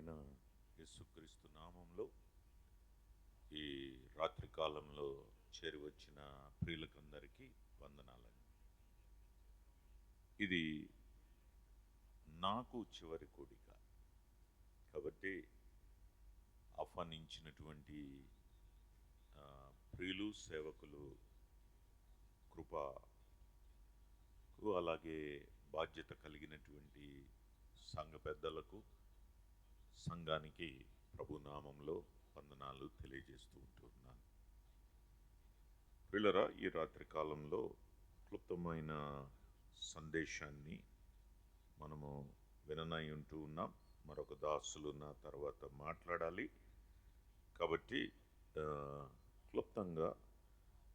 అయిన యేసుక్రీస్తు నామంలో ఈ రాత్రి కాలంలో చేరి వచ్చిన ప్రియులకందరికీ వందనాలండి. ఇది నాకు చివరి కూడిక కాబట్టి ఆహ్వానించినటువంటి ప్రియులు సేవకులు కృపకు అలాగే బాధ్యత కలిగినటువంటి సంఘ పెద్దలకు సంఘానికి ప్రభు నామంలో వందనాలు తెలియజేస్తూ ఉంటున్నాను. ప్రియులరా, ఈ రాత్రి కాలంలో క్లుప్తమైన సందేశాన్ని మనము విననై ఉంటూ ఉన్నాం. మరొక దాసులు నా తర్వాత మాట్లాడాలి కాబట్టి క్లుప్తంగా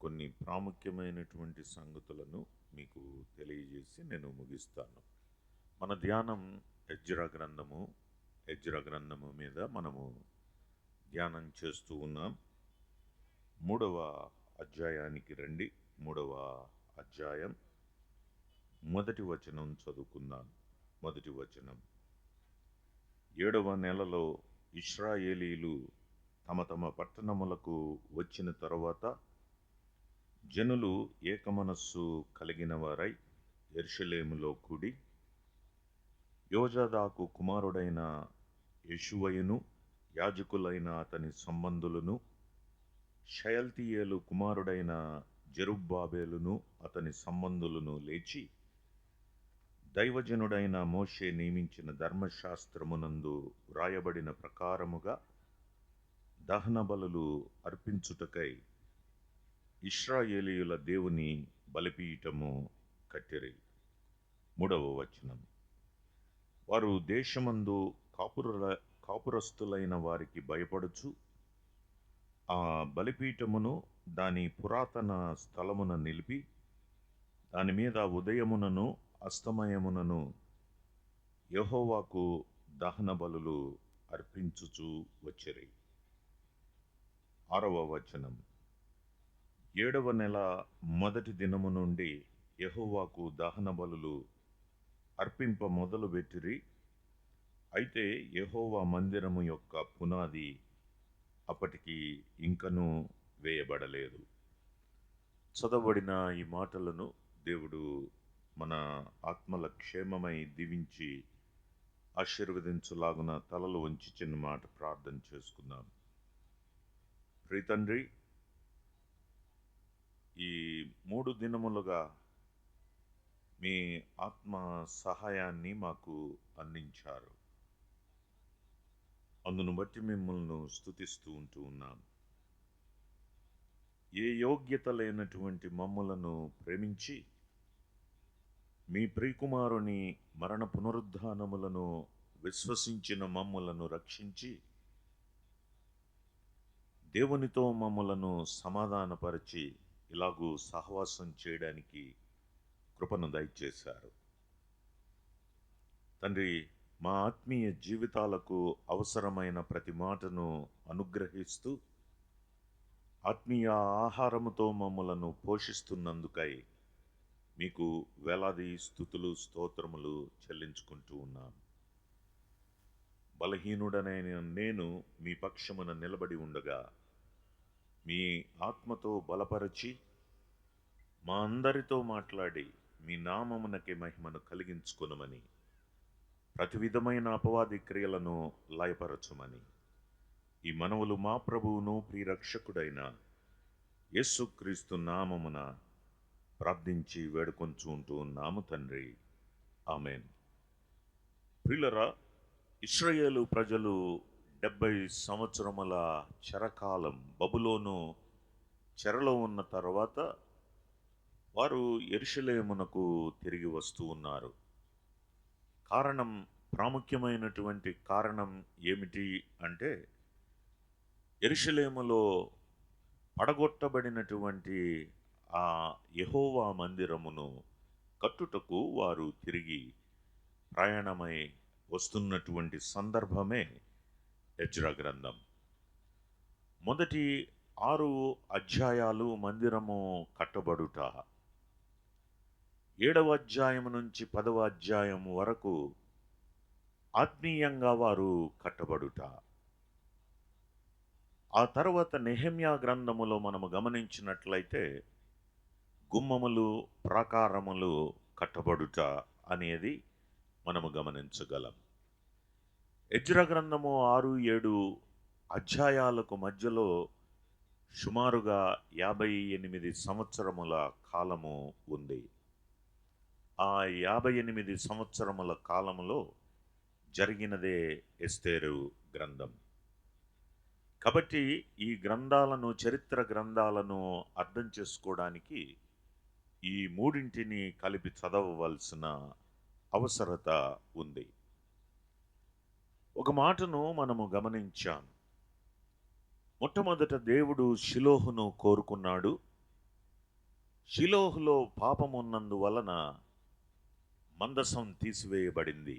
కొన్ని ప్రాముఖ్యమైనటువంటి సంగతులను మీకు తెలియజేసి నేను ముగిస్తాను. మన ధ్యానం ఎజ్రా గ్రంథము మీద మనము ధ్యానం చేస్తూ ఉన్నాం. 3వ అధ్యాయానికి రండి. 3వ అధ్యాయం మొదటి వచనం చదువుకుందాం. మొదటి వచనం: 7వ నెలలో ఇశ్రాయేలీలు తమ తమ పట్టణములకు వచ్చిన తరువాత జనులు ఏకమనస్సు కలిగిన వారై యెరూషలేములో కూడి యోజాదాకు కుమారుడైన యెషువయును యాజకులైన అతని సంబంధులను, షయల్తీయేలు కుమారుడైన జెరుబ్బాబెలును అతని సంబంధులను లేచి దైవజనుడైన మోషే నియమించిన ధర్మశాస్త్రమునందు వ్రాయబడిన ప్రకారముగా దహన బలులు అర్పించుటకై ఇశ్రాయేలీయుల దేవుని బలిపీఠము కట్టిరి. 3వ వచనం: వారు దేశమందు కాపురస్తులైన వారికి భయపడుచు ఆ బలిపీఠమును దాని పురాతన స్థలమున నిలిపి దాని మీద ఉదయమునను అస్తమయమునను యెహోవాకు దహన బలులు అర్పించుచు వచ్చిరి. 6వ వచనం: 7వ నెల మొదటి దినము నుండి యెహోవాకు దహన బలులు అర్పింప మొదలుపెట్టిరి. అయితే యెహోవా మందిరము యొక్క పునాది అప్పటికి ఇంకనూ వేయబడలేదు. చదవబడిన ఈ మాటలను దేవుడు మన ఆత్మల క్షేమమై దీవించి ఆశీర్వదించులాగున తలలు వంచి చిన్న మాట ప్రార్థన చేసుకుందాం. ప్రియతండ్రి, ఈ 3 దినములుగా మీ ఆత్మ సహాయాన్ని మాకు అందించారు. అందును బట్టి మిమ్మల్ని స్తుతిస్తూ ఉంటూ ఉన్నాం. ఏ యోగ్యత లేనటువంటి మమ్ములను ప్రేమించి మీ ప్రియకుమారుని మరణ పునరుద్ధానములను విశ్వసించిన మమ్ములను రక్షించి దేవునితో మమ్ములను సమాధానపరిచి ఇలాగూ సహవాసం చేయడానికి కృపను దయచేశారు. తండ్రి, మా ఆత్మీయ జీవితాలకు అవసరమైన ప్రతి మాటను అనుగ్రహిస్తూ ఆత్మీయ ఆహారముతో మమ్ములను పోషిస్తున్నందుకై మీకు వేలాది స్తుతులు స్తోత్రములు చెల్లించుకుంటూ ఉన్నాం. బలహీనుడనైన నేను మీ పక్షమున నిలబడి ఉండగా మీ ఆత్మతో బలపరచి మా అందరితో మాట్లాడి మీ నామమునకే మహిమను కలిగించుకొనుమని, ప్రతి విధమైన అపవాది క్రియలను లయపరచుమని ఈ మనవులు మా ప్రభువును ప్రియరక్షకుడైన యేసుక్రీస్తు నామమున ప్రార్థించి వేడుకొంచు ఉంటూ ఉన్నాము తండ్రి. ఆమెన్. ప్రియులరా, ఇశ్రాయేలు ప్రజలు 70 సంవత్సరముల చెరకాలం బబులోను చెరలో ఉన్న తర్వాత వారు యెరూషలేమునకు తిరిగి వస్తూ ఉన్నారు. ప్రాముఖ్యమైనటువంటి కారణం ఏమిటి అంటే, యెరూషలేములో పడగొట్టబడినటువంటి ఆ యెహోవా మందిరమును కట్టుటకు వారు తిరిగి ప్రయాణమై వస్తున్నటువంటి సందర్భమే ఎజ్రా గ్రంథం. మొదటి 6 అధ్యాయాలు మందిరము కట్టబడుట, 7వ అధ్యాయం నుంచి 10వ అధ్యాయం వరకు ఆత్మీయంగా వారు కట్టబడుట. ఆ తర్వాత నెహెమ్యా గ్రంథములో మనము గమనించినట్లయితే గుమ్మములు, ప్రాకారములు కట్టబడుట అనేది మనము గమనించగలం. ఎజ్రా గ్రంథము 6, 7 అధ్యాయాలకు మధ్యలో సుమారుగా 58 సంవత్సరముల కాలము ఉంది. ఆ 58 సంవత్సరముల కాలములో జరిగినదే ఎస్తేరు గ్రంథం. కాబట్టి ఈ గ్రంథాలను, చరిత్ర గ్రంథాలను అర్థం చేసుకోవడానికి ఈ మూడింటిని కలిపి చదవవలసిన అవసరత ఉంది. ఒక మాటను మనము గమనించాం. మొట్టమొదట దేవుడు షిలోహును కోరుకున్నాడు. షిలోహులో పాపమున్నందువలన మందసం తీసివేయబడింది.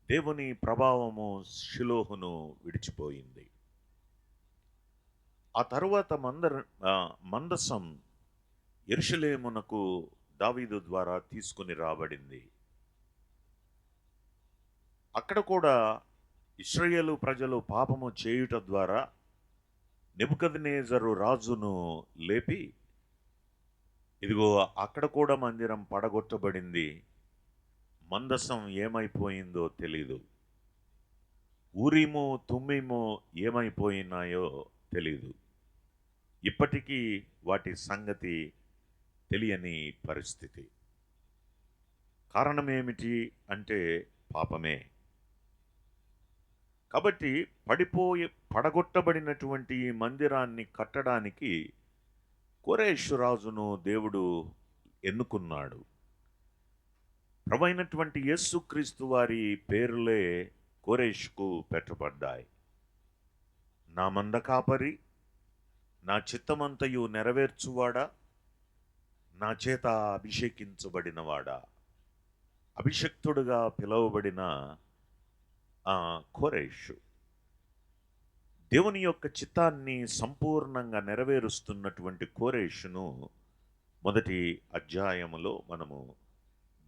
దేవుని ప్రభావము షిలోహును విడిచిపోయింది. ఆ తరువాత మందసం యెరూషలేమునకు దావీదు ద్వారా తీసుకుని రాబడింది. అక్కడ కూడా ఇశ్రాయేలు ప్రజలు పాపము చేయుట ద్వారా నెబుకద్నెజరు రాజును లేపి, ఇదిగో అక్కడ కూడా మందిరం పడగొట్టబడింది. మందసం ఏమైపోయిందో తెలీదు. ఊరీము, తుమ్మీము ఏమైపోయినాయో తెలీదు. ఇప్పటికీ వాటి సంగతి తెలియని పరిస్థితి. కారణమేమిటి అంటే పాపమే. కాబట్టి పడగొట్టబడినటువంటి ఈ మందిరాన్ని కట్టడానికి కోరేషు రాజును దేవుడు ఎన్నుకున్నాడు. ప్రభువైనటువంటి యేసుక్రీస్తు వారి పేరులే కోరేషుకు పెట్టబడ్డాయి. నా మంద కాపరి, నా చిత్తమంతయు నెరవేర్చువాడా, నా చేత అభిషేకించబడినవాడా, అభిషక్తుడుగా పిలువబడిన కోరేషు దేవుని యొక్క చిత్తాన్ని సంపూర్ణంగా నెరవేరుస్తున్నటువంటి కోరేషును మొదటి అధ్యాయములో మనము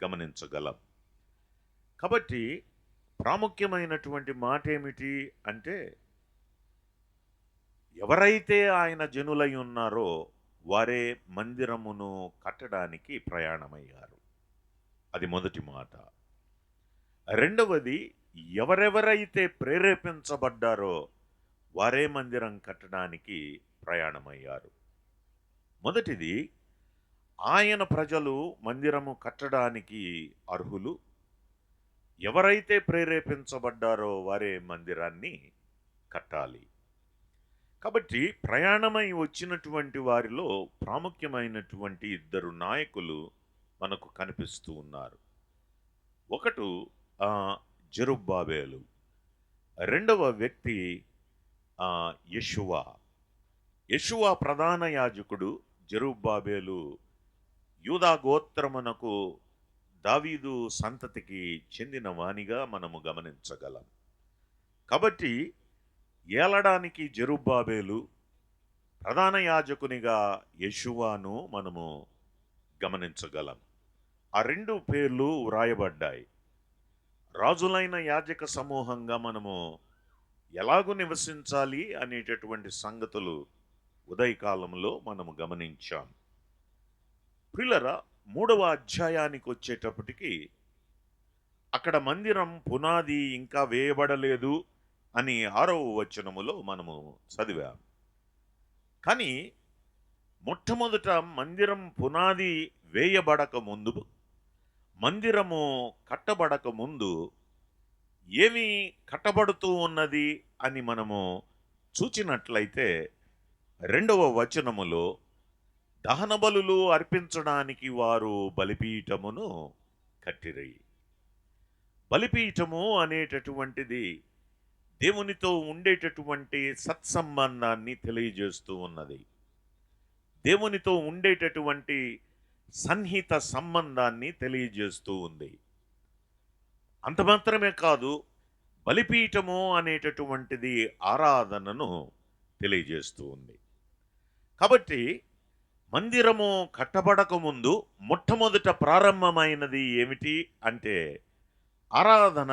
గమనించగలం. కాబట్టి ప్రాముఖ్యమైనటువంటి మాట ఏమిటి అంటే, ఎవరైతే ఆయన జనులై ఉన్నారో వారే మందిరమును కట్టడానికి ప్రయాణమయ్యారు. అది మొదటి మాట. రెండవది, ఎవరెవరైతే ప్రేరేపించబడ్డారో వారే మందిరం కట్టడానికి ప్రయాణమయ్యారు. మొదటిది, ఆయన ప్రజలు మందిరము కట్టడానికి అర్హులు. ఎవరైతే ప్రేరేపించబడ్డారో వారే మందిరాన్ని కట్టాలి. కాబట్టి ప్రయాణమై వచ్చినటువంటి వారిలో ప్రాముఖ్యమైనటువంటి ఇద్దరు నాయకులు మనకు కనిపిస్తూ ఉన్నారు. ఒకడు జెరుబ్బాబెలు, రెండవ వ్యక్తి యెషువా. యెషువా ప్రధాన యాజకుడు, జెరుబ్బాబెలు యూదా గోత్రమునకు దావీదు సంతతికి చెందిన వానిగా మనము గమనించగలం. కాబట్టి ఏలడానికి జెరుబ్బాబెలు, ప్రధాన యాజకునిగా యెషువాను మనము గమనించగలం. ఆ రెండు పేర్లు వ్రాయబడ్డాయి. రాజులైన యాజక సమూహంగా మనము ఎలాగూ నివసించాలి అనేటటువంటి సంగతులు ఉదయకాలంలో మనము గమనించాం. ప్రియులారా, 3వ అధ్యాయానికి వచ్చేటప్పటికి అక్కడ మందిరం పునాది ఇంకా వేయబడలేదు అని 6వ వచనములో మనము చదివాం. కానీ మొట్టమొదట మందిరం పునాది వేయబడక ముందు, మందిరము కట్టబడక ముందు ఏమి కట్టబడుతూ ఉన్నది అని మనము చూచినట్లయితే 2వ వచనములో దహన బలులు అర్పించడానికి వారు బలిపీఠమును కట్టిరి. బలిపీఠము అనేటటువంటిది దేవునితో ఉండేటటువంటి సత్సంబంధాన్ని తెలియజేస్తూ ఉన్నది. దేవునితో ఉండేటటువంటి సన్నిహిత సంబంధాన్ని తెలియజేస్తూ ఉంది. అంత మాత్రమే కాదు, బలిపీఠము అనేటటువంటిది ఆరాధనను తెలియజేస్తూ ఉంది. కాబట్టి మందిరము కట్టబడక ముందు మొట్టమొదట ప్రారంభమైనది ఏమిటి అంటే ఆరాధన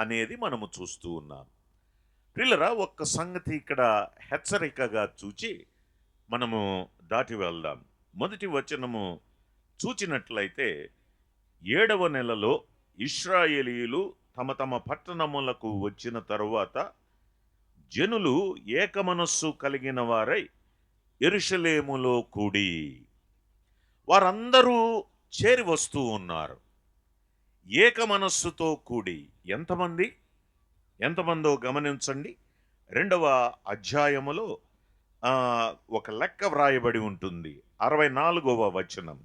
అనేది మనము చూస్తూ ఉన్నాం. ప్రియులరా, ఒక్క సంగతి ఇక్కడ హెచ్చరికగా చూచి మనము దాటి వెళ్దాం. మొదటి వచనము చూచినట్లయితే 7వ నెలలో ఇశ్రాయేలీయులు తమ తమ పట్టణములకు వచ్చిన తరువాత జనులు ఏకమనస్సు కలిగిన వారై యెరూషలేములో కూడి, వారందరూ చేరి వస్తూ ఉన్నారు. ఏక మనస్సుతో కూడి ఎంతమందో గమనించండి. 2వ అధ్యాయములో ఒక లెక్క వ్రాయబడి ఉంటుంది. 64వ వచనం.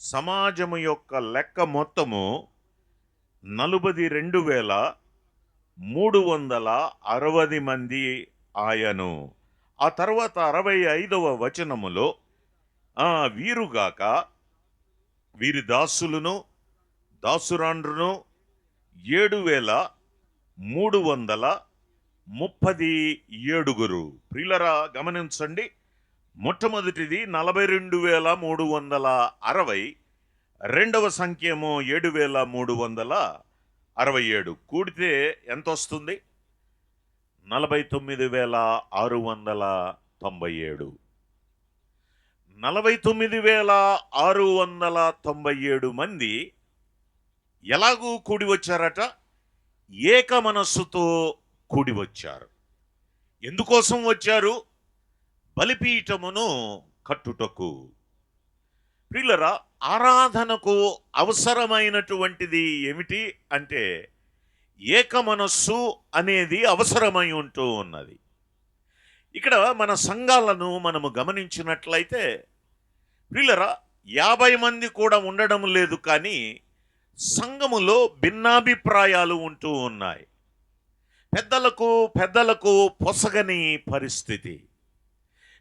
సమాజము యొక్క లెక్క మొత్తము 42,360 మంది ఆయను. ఆ తర్వాత 65వ వచనములో వీరుగాక వీరి దాసులను దాసురాండ్రును 7,337. ప్రియులరా, గమనించండి. మొట్టమొదటిది 42,360, రెండవ సంఖ్యేమో 7,367. కూడితే ఎంత వస్తుంది? 49,697. 49,697 మంది ఎలాగూ కూడి వచ్చారట? ఏక మనస్సుతో కూడి వచ్చారు. ఎందుకోసం వచ్చారు? బలిపీఠమును కట్టుటకు. ప్రియులరా, ఆరాధనకు అవసరమైనటువంటిది ఏమిటి అంటే ఏక మనస్సు అనేది అవసరమై ఉంటూ ఉన్నది. ఇక్కడ మన సంఘాలను మనము గమనించినట్లయితే ప్రియులరా, 50 మంది కూడా ఉండడం లేదు, కానీ సంఘములో భిన్నాభిప్రాయాలు ఉంటూ ఉన్నాయి. పెద్దలకు పొసగని పరిస్థితి,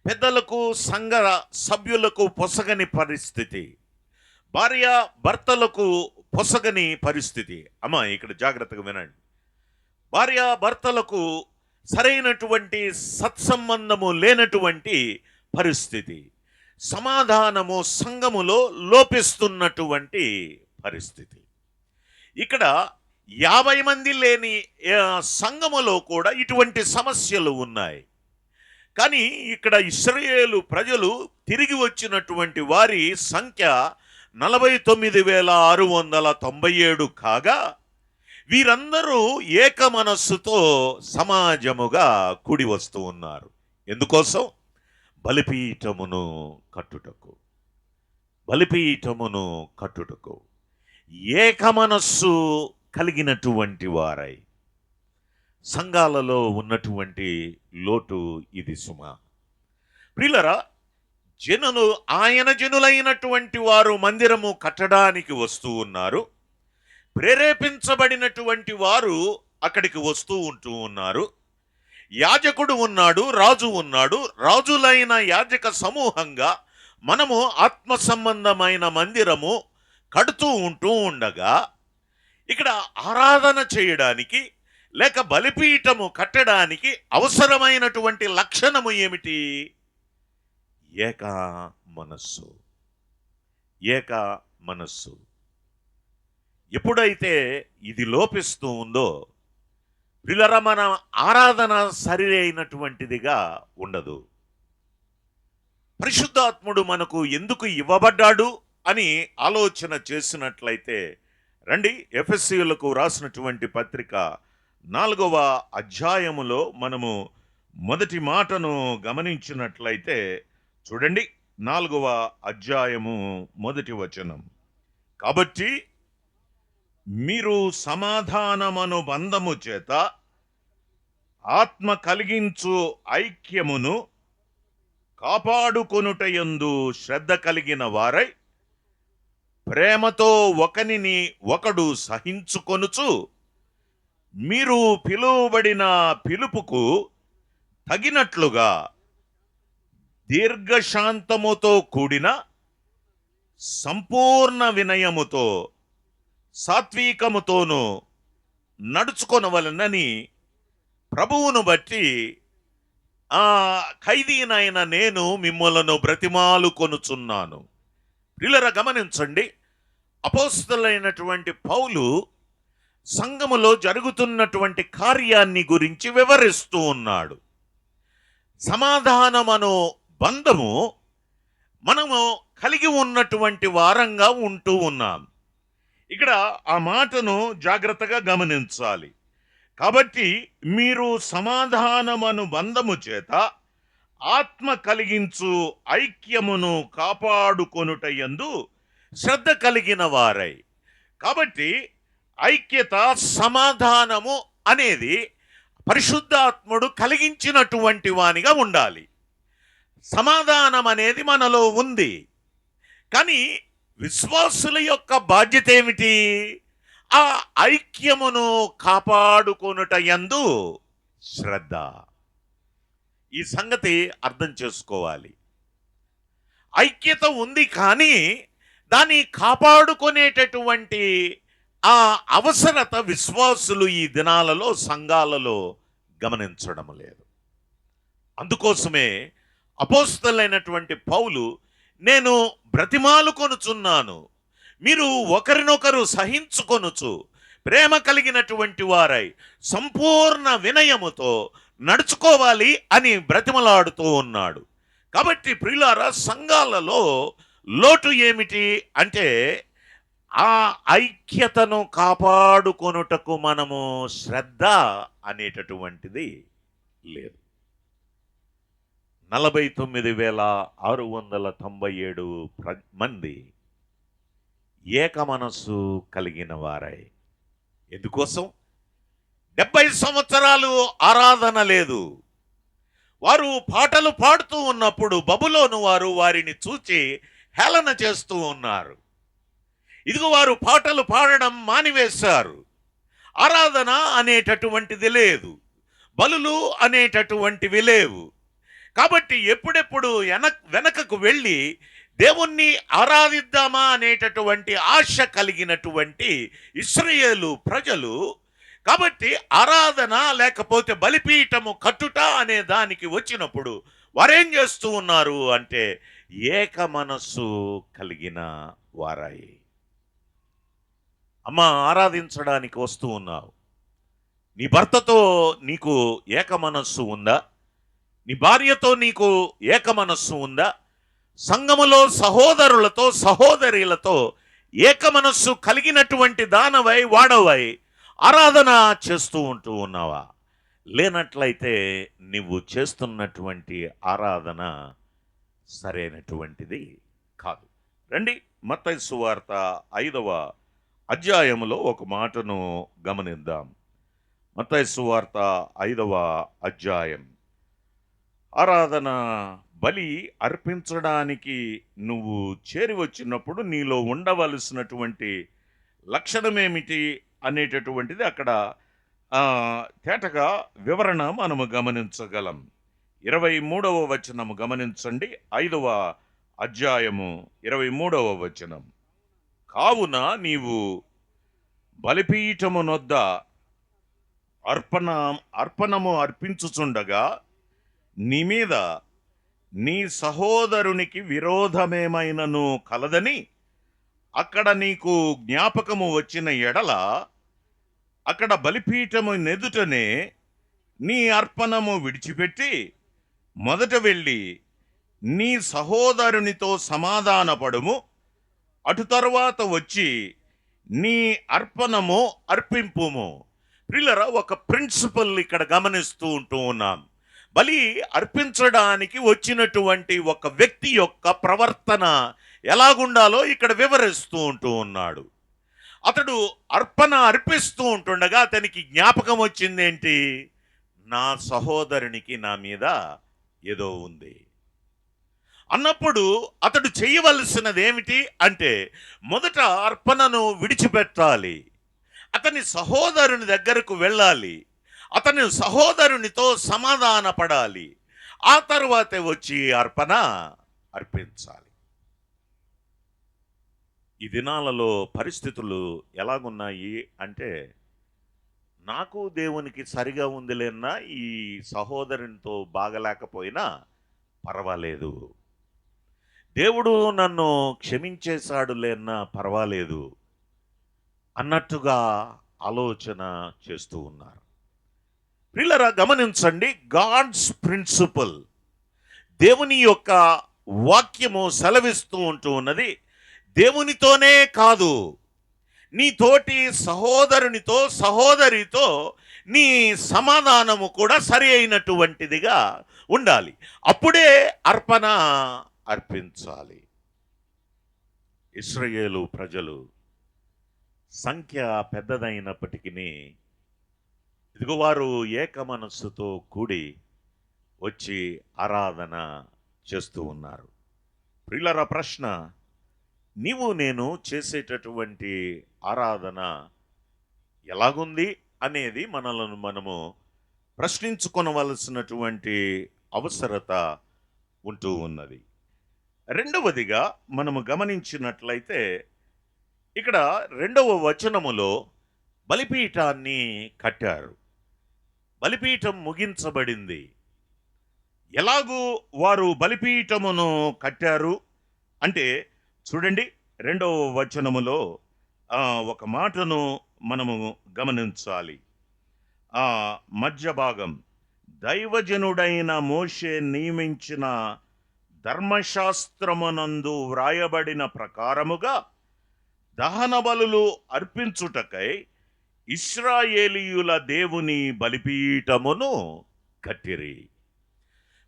పెద్దలకు సంఘ సభ్యులకు పొసగని పరిస్థితి, భార్య భర్తలకు పొసగని పరిస్థితి. అమ్మా, ఇక్కడ జాగ్రత్తగా వినండి. భార్య భర్తలకు సరైనటువంటి సత్సంబంధము లేనటువంటి పరిస్థితి, సమాధానము సంఘములో లోపిస్తున్నటువంటి పరిస్థితి. ఇక్కడ 50 మంది లేని సంఘములో కూడా ఇటువంటి సమస్యలు ఉన్నాయి. కానీ ఇక్కడ ఇశ్రాయేలు ప్రజలు తిరిగి వచ్చినటువంటి వారి సంఖ్య 49,697 కాగా వీరందరూ ఏక మనస్సుతో సమాజముగా కూడి వస్తూ ఉన్నారు. ఎందుకోసం? బలిపీఠమును కట్టుటకు ఏక మనస్సు కలిగినటువంటి వారై. సంఘాలలో ఉన్నటువంటి లోటు ఇది సుమా. ప్రియులరా, జనులైనటువంటి వారు మందిరము కట్టడానికి వస్తూ ఉన్నారు. ప్రేరేపించబడినటువంటి వారు అక్కడికి వస్తూ ఉంటూ ఉన్నారు. యాజకుడు ఉన్నాడు, రాజు ఉన్నాడు. రాజులైన యాజక సమూహంగా మనము ఆత్మ సంబంధమైన మందిరము కడుతూ ఉంటూ ఉండగా ఇక్కడ ఆరాధన చేయడానికి లేక బలిపీఠము కట్టడానికి అవసరమైనటువంటి లక్షణము ఏమిటి? ఏక మనస్సు. ఎప్పుడైతే ఇది లోపిస్తూ ఉందో ప్రియులారా, మన ఆరాధన సరి అయినటువంటిదిగా ఉండదు. పరిశుద్ధాత్ముడు మనకు ఎందుకు ఇవ్వబడ్డాడు అని ఆలోచన చేసినట్లయితే రండి, ఎఫెసీయులకు రాసినటువంటి పత్రిక 4వ అధ్యాయములో మనము మొదటి మాటను గమనించినట్లయితే చూడండి. 4వ అధ్యాయము మొదటి వచనం. కాబట్టి మీరు సమాధానమను బంధము చేత ఆత్మ కలిగించు ఐక్యమును కాపాడుకొనుటయందు శ్రద్ధ కలిగిన వారై ప్రేమతో ఒకనిని ఒకడు సహించుకొనుచు మీరు పిలువబడిన పిలుపుకు తగినట్లుగా దీర్ఘశాంతముతో కూడిన సంపూర్ణ వినయముతో సాత్వికముతోనూ నడుచుకొనవలనని ప్రభువును బట్టి ఖైదీనైన నేను మిమ్మలను బ్రతిమాలు కొనుచున్నాను. ప్రియులారా, గమనించండి. అపోస్తలుడైనటువంటి పౌలు సంఘములో జరుగుతున్నటువంటి కార్యాన్ని గురించి వివరిస్తూ ఉన్నాడు. సమాధానమను బంధము మనము కలిగి ఉన్నటువంటి వారంగా ఉంటూ ఉన్నాం. ఇక్కడ ఆ మాటను జాగ్రత్తగా గమనించాలి. కాబట్టి మీరు సమాధానమను బంధము చేత ఆత్మ కలిగించు ఐక్యమును కాపాడుకొనుట యందు శ్రద్ధ కలిగిన వారై. కాబట్టి ఐక్యత, సమాధానము అనేది పరిశుద్ధాత్ముడు కలిగించినటువంటి వానిగా ఉండాలి. సమాధానం అనేది మనలో ఉంది. కానీ విశ్వాసుల యొక్క బాధ్యత ఏమిటి? ఆ ఐక్యమును కాపాడుకొనుట యందు శ్రద్ధ. ఈ సంగతి అర్థం చేసుకోవాలి. ఐక్యత ఉంది, కానీ దాన్ని కాపాడుకునేటటువంటి ఆ అవసరత విశ్వాసులు ఈ దినాలలో సంఘాలలో గమనించడం లేదు. అందుకోసమే అపోస్తలుడైనటువంటి పౌలు, నేను బ్రతిమాలుకొనుచున్నాను, మీరు ఒకరినొకరు సహించుకొనుచు ప్రేమ కలిగినటువంటి వారై సంపూర్ణ వినయముతో నడుచుకోవాలి అని బ్రతిమలాడుతూ ఉన్నాడు. కాబట్టి ప్రియులారా, సంఘాలలో లోటు ఏమిటి అంటే ఆ ఐక్యతను కాపాడుకొనుటకు మనము శ్రద్ధ అనేటటువంటిది లేదు. 49,697 మంది ఏక మనస్సు కలిగిన వారై. ఎందుకోసం? 70 సంవత్సరాలు ఆరాధన లేదు. వారు పాటలు పాడుతూ ఉన్నప్పుడు బబులోను వారు వారిని చూచి హేళన చేస్తూ ఉన్నారు. ఇదిగో వారు పాటలు పాడడం మానివేశారు. ఆరాధన అనేటటువంటిది లేదు, బలులు అనేటటువంటివి లేవు. కాబట్టి ఎప్పుడెప్పుడు వెనకకు వెళ్ళి దేవుణ్ణి ఆరాధిద్దామా అనేటటువంటి ఆశ కలిగినటువంటి ఇశ్రాయేలు ప్రజలు, కాబట్టి ఆరాధన లేకపోతే బలిపీఠము కట్టుట అనే దానికి వచ్చినప్పుడు వారేం చేస్తూ ఉన్నారు అంటే ఏక మనస్సు కలిగిన వారై. అమ్మ, ఆరాధించడానికి వస్తూ ఉన్నావు, నీ భర్తతో నీకు ఏక మనస్సు ఉందా? నీ భార్యతో నీకు ఏక మనస్సు ఉందా? సంఘములో సహోదరులతో సహోదరులతో ఏక మనస్సు కలిగినటువంటి దానవై వాడవై ఆరాధన చేస్తూ ఉంటూ ఉన్నావా? లేనట్లయితే నువ్వు చేస్తున్నటువంటి ఆరాధన సరైనటువంటిది కాదు. రండి, మత్తయి సువార్త 5వ అధ్యాయములో ఒక మాటను గమనిద్దాం. మత్తయి సువార్త 5వ అధ్యాయం. ఆరాధన బలి అర్పించడానికి నువ్వు చేరి వచ్చినప్పుడు నీలో ఉండవలసినటువంటి లక్షణమేమిటి అనేటటువంటిది అక్కడ తేటగా వివరణ మనము గమనించగలం. 23వ వచనము గమనించండి. 5వ అధ్యాయము 23వ వచనం. కావున నీవు బలిపీఠమునొద్ద అర్పణము అర్పించుచుండగా నీ మీద నీ సహోదరునికి విరోధమేమైనను కలదని అక్కడ నీకు జ్ఞాపకము వచ్చిన ఎడల అక్కడ బలిపీఠము నెదుటనే నీ అర్పణము విడిచిపెట్టి మొదట వెళ్ళి నీ సహోదరునితో సమాధానపడుము, అటు తరువాత వచ్చి నీ అర్పణము అర్పింపుము. ప్రియులారా, ఒక ప్రిన్సిపల్ ఇక్కడ గమనిస్తూ ఉంటూ ఉన్నాం. బలి అర్పించడానికి వచ్చినటువంటి ఒక వ్యక్తి యొక్క ప్రవర్తన ఎలాగుండాలో ఇక్కడ వివరిస్తూ ఉంటూ ఉన్నాడు. అతడు అర్పణ అర్పిస్తూ ఉంటుండగా అతనికి జ్ఞాపకం వచ్చిందేంటి? నా సహోదరునికి నా మీద ఏదో ఉంది అన్నప్పుడు అతడు చేయవలసినది ఏమిటి అంటే మొదట అర్పణను విడిచిపెట్టాలి, అతని సహోదరుని దగ్గరకు వెళ్ళాలి, అతని సహోదరునితో సమాధాన పడాలి, ఆ తర్వాతే వచ్చి అర్పణ అర్పించాలి. ఈ దినాలలో పరిస్థితులు ఎలాగున్నాయి అంటే, నాకు దేవునికి సరిగా ఉందిలేనా, ఈ సహోదరునితో బాగలేకపోయినా పర్వాలేదు, దేవుడు నన్ను క్షమించేశాడులేన్నా పర్వాలేదు అన్నట్టుగా ఆలోచన చేస్తూ ఉన్నారు. ప్రియులారా గమనించండి, గాడ్స్ ప్రిన్సిపల్, దేవుని యొక్క వాక్యము సెలవిస్తూ ఉంటూ ఉన్నది. దేవునితోనే కాదు, నీ తోటి సహోదరునితో సహోదరితో నీ సమాధానము కూడా సరి అయినటువంటిదిగా ఉండాలి. అప్పుడే అర్పణ అర్పించాలి. ఇశ్రాయేలు ప్రజలు సంఖ్య పెద్దదైనప్పటికీ ఇదిగో వారు ఏక మనస్సుతో కూడి వచ్చి ఆరాధన చేస్తూ ఉన్నారు. ప్రియులారా, ప్రశ్న, నీవు నేను చేసేటటువంటి ఆరాధన ఎలాగుంది అనేది మనలను మనము ప్రశ్నించుకొనవలసినటువంటి అవసరత ఉంటూ ఉన్నది. రెండవదిగా మనము గమనించినట్లయితే ఇక్కడ 2వ వచనములో బలిపీఠాన్ని కట్టారు. బలిపీఠం ముగించబడింది. ఎలాగూ వారు బలిపీఠమును కట్టారు అంటే చూడండి, 2వ వచనములో ఒక మాటను మనము గమనించాలి. మధ్య భాగం, దైవజనుడైన మోషే నియమించిన ధర్మశాస్త్రమునందు వ్రాయబడిన ప్రకారముగా దహన బలులు అర్పించుటకై ఇశ్రాయేలీయుల దేవుని బలిపీఠమును కట్టిరి.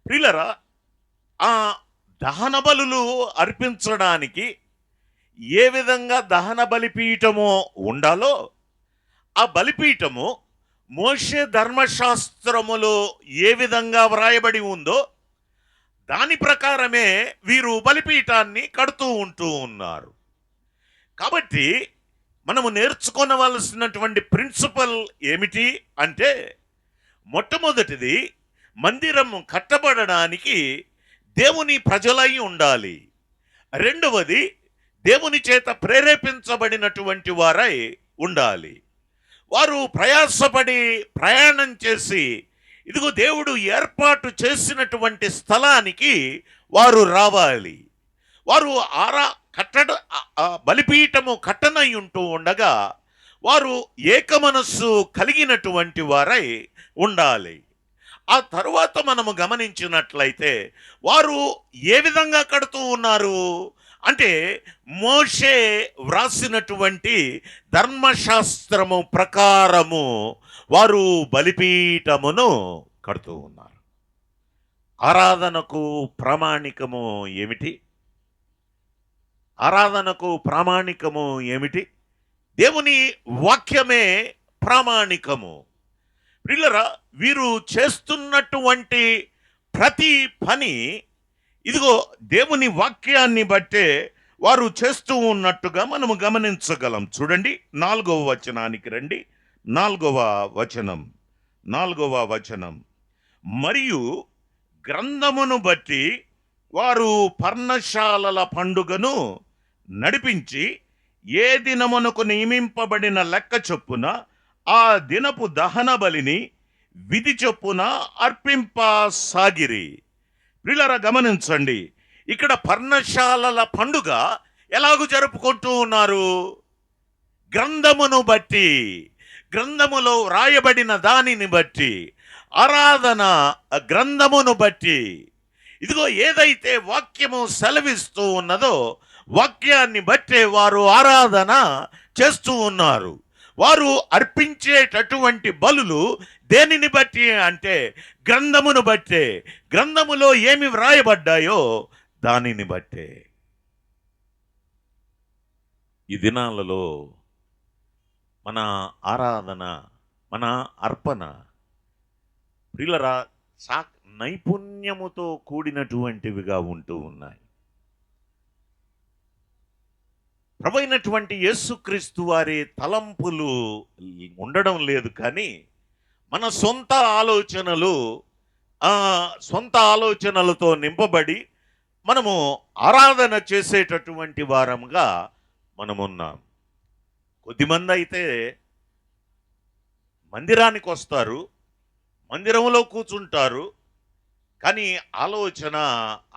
ప్రియులారా, ఆ దహన బలులు అర్పించడానికి ఏ విధంగా దహన బలిపీఠము ఉండాలో ఆ బలిపీఠము మోషే ధర్మశాస్త్రములో ఏ విధంగా వ్రాయబడి ఉందో దాని ప్రకారమే వీరు బలిపీఠాన్ని కడుతూ ఉంటూ ఉన్నారు. కాబట్టి మనము నేర్చుకోవలసినటువంటి ప్రిన్సిపల్ ఏమిటి అంటే, మొట్టమొదటిది, మందిరం కట్టబడడానికి దేవుని ప్రజలై ఉండాలి. రెండవది, దేవుని చేత ప్రేరేపించబడినటువంటి వారై ఉండాలి. వారు ప్రయాసపడి ప్రయాణం చేసి ఇదిగో దేవుడు ఏర్పాటు చేసినటువంటి స్థలానికి వారు రావాలి. వారు బలిపీఠము కట్టనై ఉంటూ ఉండగా వారు ఏకమనస్సు కలిగినటువంటి వారై ఉండాలి. ఆ తరువాత మనము గమనించినట్లయితే వారు ఏ విధంగా కడుతూ ఉన్నారు అంటే, మోషే వ్రాసినటువంటి ధర్మశాస్త్రము ప్రకారము వారు బలిపీఠమును కడుతూ ఉన్నారు. ఆరాధనకు ప్రామాణికము ఏమిటి? ఆరాధనకు ప్రామాణికము ఏమిటి? దేవుని వాక్యమే ప్రామాణికము. ప్రియులారా, వీరు చేస్తున్నటువంటి ప్రతి పని ఇదిగో దేవుని వాక్యాన్ని బట్టే వారు చేస్తూ ఉన్నట్టుగా మనము గమనించగలం. చూడండి, 4వ వచనానికి రండి. 4వ వచనం, మరియు గ్రంథమును బట్టి వారు పర్ణశాలల పండుగను నడిపించి ఏ దినమునకు నియమింపబడిన లెక్క చొప్పున ఆ దినపు దహన బలిని విధి చొప్పున అర్పింపసాగిరి. ప్రియులారా గమనించండి, ఇక్కడ పర్ణశాలల పండుగ ఎలాగూ జరుపుకుంటూ ఉన్నారు? గ్రంథమును బట్టి, గ్రంథములో రాయబడిన దానిని బట్టి, ఆరాధన గ్రంథమును బట్టి. ఇదిగో ఏదైతే వాక్యము సెలవిస్తూ ఉన్నదో వాక్యాన్ని బట్టే వారు ఆరాధన చేస్తూ ఉన్నారు. వారు అర్పించేటటువంటి బలులు దేనిని బట్టి అంటే గ్రంథమును బట్టే. గ్రంథములో ఏమి వ్రాయబడ్డాయో దానిని బట్టే. ఈ దినాలలో మన ఆరాధన, మన అర్పణ ప్రియులరా నైపుణ్యముతో కూడినటువంటివిగా ఉంటూ ఉన్నాయి. ప్రభువైనటువంటి యేసుక్రీస్తు వారి తలంపులు ఉండడం లేదు, కానీ మన సొంత ఆలోచనలతో నింపబడి మనము ఆరాధన చేసేటటువంటి వారంగా మనమున్నాం. కొద్దిమంది అయితే మందిరానికి వస్తారు, మందిరంలో కూర్చుంటారు, కానీ ఆలోచన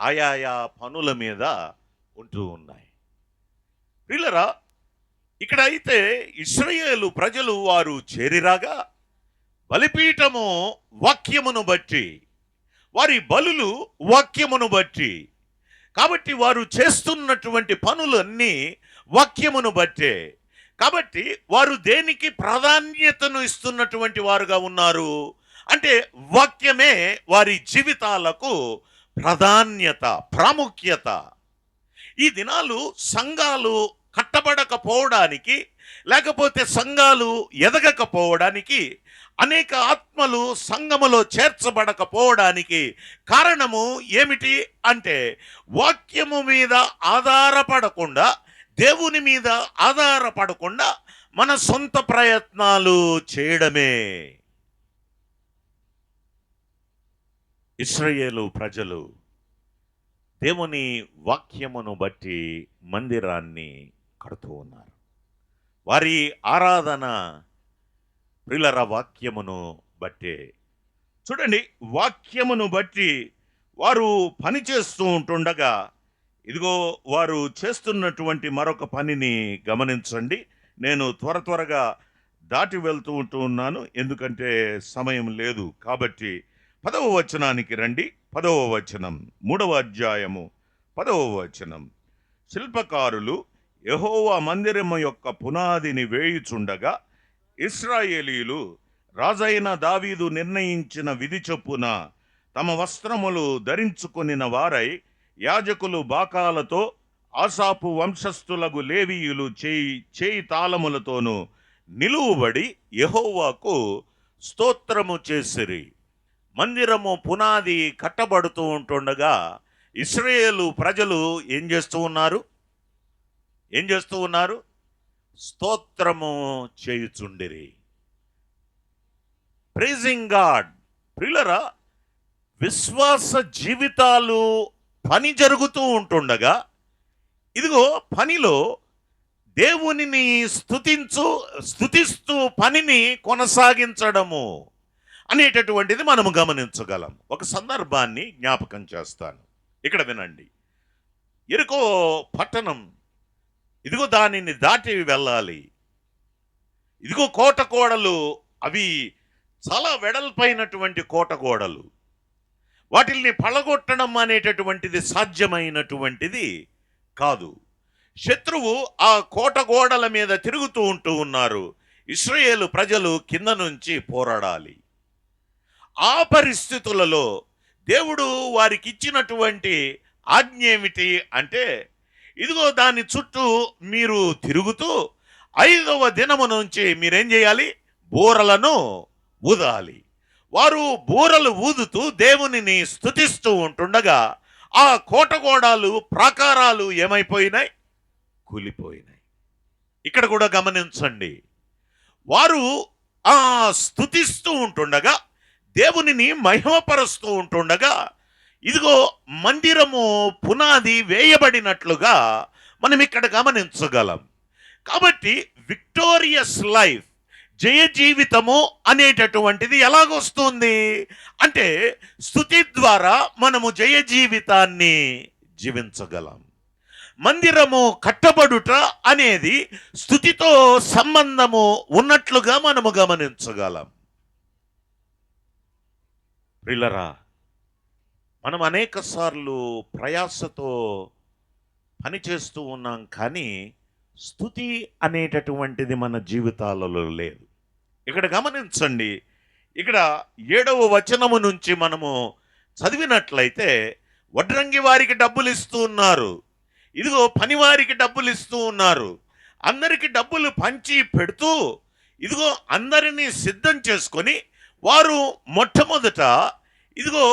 ఆయా పనుల మీద ఉంటూ ఉన్నాయి. ప్రియులరా, ఇక్కడ అయితే ఇశ్రాయేలు ప్రజలు వారు చేరిరాగా బలిపీఠము వాక్యమును బట్టి, వారి బలులు వాక్యమును బట్టి, కాబట్టి వారు చేస్తున్నటువంటి పనులన్నీ వాక్యమును బట్టే. కాబట్టి వారు దేనికి ప్రాధాన్యతను ఇస్తున్నటువంటి వారుగా ఉన్నారు అంటే వాక్యమే వారి జీవితాలకు ప్రాధాన్యత, ప్రాముఖ్యత. ఈ దినాలు సంఘాలు కట్టబడకపోవడానికి, లేకపోతే సంఘాలు ఎదగకపోవడానికి, అనేక ఆత్మలు సంఘములో చేర్చబడకపోవడానికి కారణము ఏమిటి అంటే వాక్యము మీద ఆధారపడకుండా, దేవుని మీద ఆధారపడకుండా మన సొంత ప్రయత్నాలు చేయడమే. ఇశ్రాయేలు ప్రజలు దేవుని వాక్యమును బట్టి మందిరాన్ని కడుతూ ఉన్నారు. వారి ఆరాధన ప్రియులర వాక్యమును బట్టే. చూడండి, వాక్యమును బట్టి వారు పని చేస్తూ ఉంటుండగా, ఇదిగో వారు చేస్తున్నటువంటి మరొక పనిని గమనించండి. నేను త్వరగా దాటి వెళ్తూ ఉన్నాను, ఎందుకంటే సమయం లేదు. కాబట్టి 10వ వచనానికి రండి. 10వ వచనం, 3వ అధ్యాయము 10వ వచనం. శిల్పకారులు యెహోవా మందిరము యొక్క పునాదిని వేయుచుండగా ఇశ్రాయేలీయులు రాజైన దావీదు నిర్ణయించిన విధి చొప్పున తమ వస్త్రములు ధరించుకొనిన వారై యాజకులు బాకాలతో ఆసాపు వంశస్థులకు లేవీయులు చేయి తాళములతోనూ నిలువుబడి యెహోవాకు స్తోత్రము చేసిరి. మందిరము పునాది కట్టబడుతూ ఉంటుండగా ఇశ్రాయేలు ప్రజలు ఏం చేస్తూ ఉన్నారు? స్తోత్రము చేయుచుండిరి. Pricing God. ప్రియులరా, విశ్వాస జీవితాలు పని జరుగుతూ ఉంటుండగా, ఇదిగో పనిలో దేవునిని స్తుతిస్తూ పనిని కొనసాగించడము అనేటటువంటిది మనము గమనించగలం. ఒక సందర్భాన్ని జ్ఞాపకం చేస్తాను, ఇక్కడ వినండి. ఎరికో పట్టణం, ఇదిగో దానిని దాటి వెళ్ళాలి. ఇదిగో కోట గోడలు, అవి చాలా వెడల్పైనటువంటి కోట గోడలు. వాటిల్ని పడగొట్టడం అనేటటువంటిది సాధ్యమైనటువంటిది కాదు. శత్రువు ఆ కోట గోడల మీద తిరుగుతూ ఉన్నారు. ఇశ్రాయేలు ప్రజలు కింద నుంచి పోరాడాలి. ఆ పరిస్థితులలో దేవుడు వారికి ఇచ్చినటువంటి ఆజ్ఞ ఏమిటి అంటే, ఇదిగో దాని చుట్టూ మీరు తిరుగుతూ 5వ దినము నుంచి మీరేం చేయాలి? బూరలను ఊదాలి. వారు బూరలు ఊదుతూ దేవునిని స్తుతిస్తూ ఉంటుండగా ఆ కోటగోడాలు, ప్రాకారాలు ఏమైపోయినాయి? కూలిపోయినాయి. ఇక్కడ కూడా గమనించండి, వారు ఆ స్తుతిస్తూ ఉంటుండగా, దేవునిని మహిమపరుస్తూ ఉంటుండగా, ఇదిగో మందిరము పునాది వేయబడినట్లుగా మనం ఇక్కడ గమనించగలం. కాబట్టి విక్టోరియస్ లైఫ్, జయ జీవితము అనేటటువంటిది ఎలాగొస్తుంది అంటే స్తుతి ద్వారా మనము జయ జీవితాన్ని జీవించగలం. మందిరము కట్టబడుట అనేది స్తుతితో సంబంధము ఉన్నట్లుగా మనము గమనించగలం. ప్రియులరా, మనం అనేక సార్లు ప్రయాసతో పనిచేస్తూ ఉన్నాం, కానీ స్తుతి అనేటటువంటిది మన జీవితాలలో లేదు. ఇక్కడ గమనించండి, ఇక్కడ 7వ వచనము నుంచి మనము చదివినట్లయితే, వడ్రంగి వారికి డబ్బులు ఇస్తూ ఉన్నారు, ఇదిగో పనివారికి డబ్బులు ఇస్తూ ఉన్నారు, అందరికి డబ్బులు పంచి పెడుతూ, ఇదిగో అందరినీ సిద్ధం చేసుకొని వారు మొట్టమొదట ఇదిగో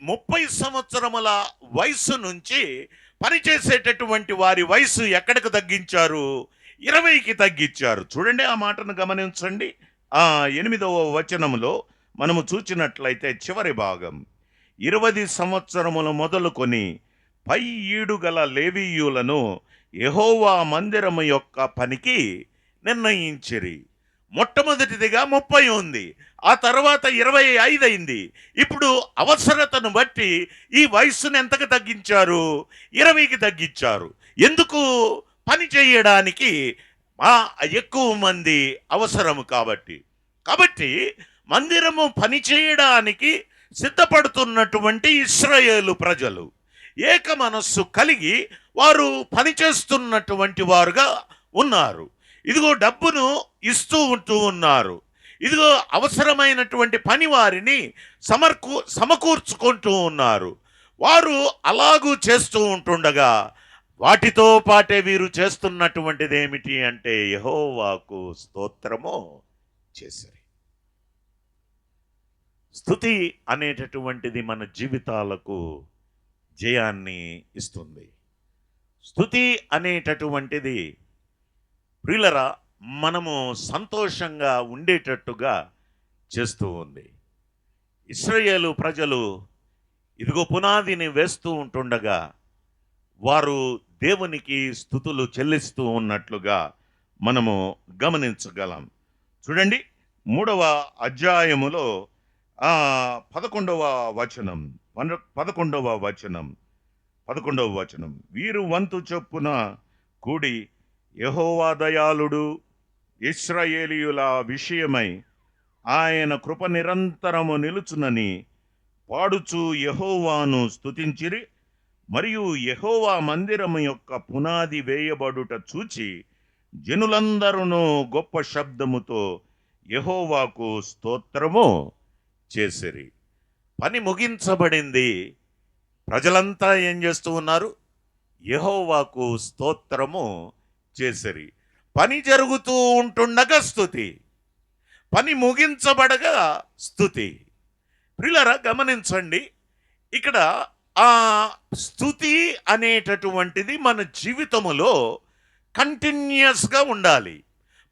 30 సంవత్సరముల వయసు నుంచి పనిచేసేటటువంటి వారి వయసు ఎక్కడికి తగ్గించారు? 20కి తగ్గించారు. చూడండి, ఆ మాటను గమనించండి. 8వ వచనములో మనము చూచినట్లయితే చివరి భాగం, 20 సంవత్సరములు మొదలుకొని పై ఈడుగల లేవీయులను యెహోవా మందిరము యొక్క పనికి నిర్ణయించిరి. మొట్టమొదటిదిగా 30 ఉంది, ఆ తర్వాత 25 అయింది. ఇప్పుడు అవసరతను బట్టి ఈ వయస్సును ఎంతకు తగ్గించారు? 20కి తగ్గించారు. ఎందుకు? పని చేయడానికి ఆ ఎక్కువ మంది అవసరము కాబట్టి. కాబట్టి మందిరము పని చేయడానికి సిద్ధపడుతున్నటువంటి ఇశ్రాయేలు ప్రజలు ఏక మనస్సు కలిగి వారు పనిచేస్తున్నటువంటి వారుగా ఉన్నారు. ఇదిగో డబ్బును ఇస్తూ ఉంటూ ఉన్నారు. ఇదిగో అవసరమైనటువంటి పని వారిని సమకూర్చుకుంటూ ఉన్నారు. వారు అలాగూ చేస్తూ ఉంటుండగా వాటితో పాటే వీరు చేస్తున్నటువంటిది ఏమిటి అంటే యెహోవాకు స్తోత్రము చేసిరి. స్తుతి అనేటటువంటిది మన జీవితాలకు జయాన్ని ఇస్తుంది. స్తుతి అనేటటువంటిది ప్రియులరా మనము సంతోషంగా ఉండేటట్టుగా చేస్తూ ఉంది. ఇశ్రాయేలు ప్రజలు ఇదిగో పునాదిని వేస్తూ ఉంటుండగా వారు దేవునికి స్తుతులు చెల్లిస్తూ ఉన్నట్లుగా మనము గమనించగలం. చూడండి, 3వ అధ్యాయములో 11వ వచనం, 11వ వచనం, వీరు వంతు చొప్పున కూడి యెహోవా దయాళుడు, ఇశ్రాయేలీయుల విషయమై ఆయన కృప నిరంతరము నిలుచునని పాడుచు యెహోవాను స్తుతించిరి. మరియు యెహోవా మందిరము యొక్క పునాది వేయబడుట చూచి జనులందరూ గొప్ప శబ్దముతో యెహోవాకు స్తోత్రము చేసిరి. పని ముగించబడింది. ప్రజలంతా ఏం చేస్తూ ఉన్నారు? యెహోవాకు స్తోత్రము చేసిరి. పని జరుగుతూ ఉంటుండగా స్తుతి, పని ముగించబడగా స్తుతి. ప్రియులారా గమనించండి, ఇక్కడ ఆ స్తుతి అనేటటువంటిది మన జీవితములో కంటిన్యూస్గా ఉండాలి.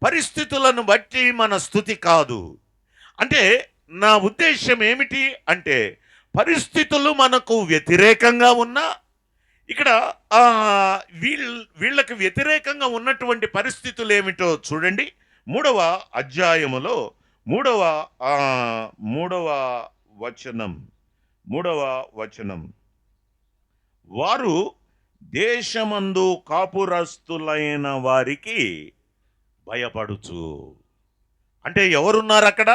పరిస్థితులను బట్టి మన స్తుతి కాదు. అంటే నా ఉద్దేశం ఏమిటి అంటే, పరిస్థితులు మనకు వ్యతిరేకంగా ఉన్నా, ఇక్కడ వీళ్ళకి వ్యతిరేకంగా ఉన్నటువంటి పరిస్థితులు ఏమిటో చూడండి. 3వ అధ్యాయములో 3వ వచనం, వారు దేశమందు కాపురస్తులైన వారికి భయపడుచు. అంటే ఎవరున్నారు అక్కడ?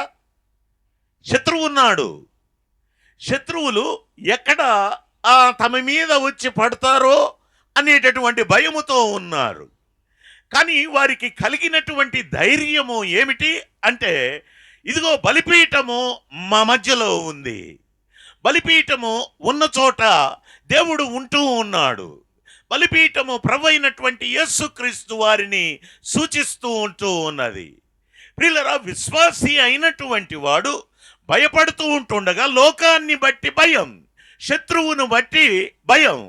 శత్రువు ఉన్నాడు. శత్రువులు ఎక్కడ తమ మీద వచ్చి పడతారో అనేటటువంటి భయముతో ఉన్నారు. కానీ వారికి కలిగినటువంటి ధైర్యము ఏమిటి అంటే, ఇదిగో బలిపీఠము మా మధ్యలో ఉంది. బలిపీఠము ఉన్న చోట దేవుడు ఉంటూ ఉన్నాడు. బలిపీఠము ప్రభువైనటువంటి యేసుక్రీస్తు వారిని సూచిస్తూ ఉంటూ ఉన్నది. ప్రియులారా, విశ్వాసి అయినటువంటి వాడు భయపడుతూ ఉంటుండగా లోకాన్ని బట్టి భయం, శత్రువును బట్టి భయం.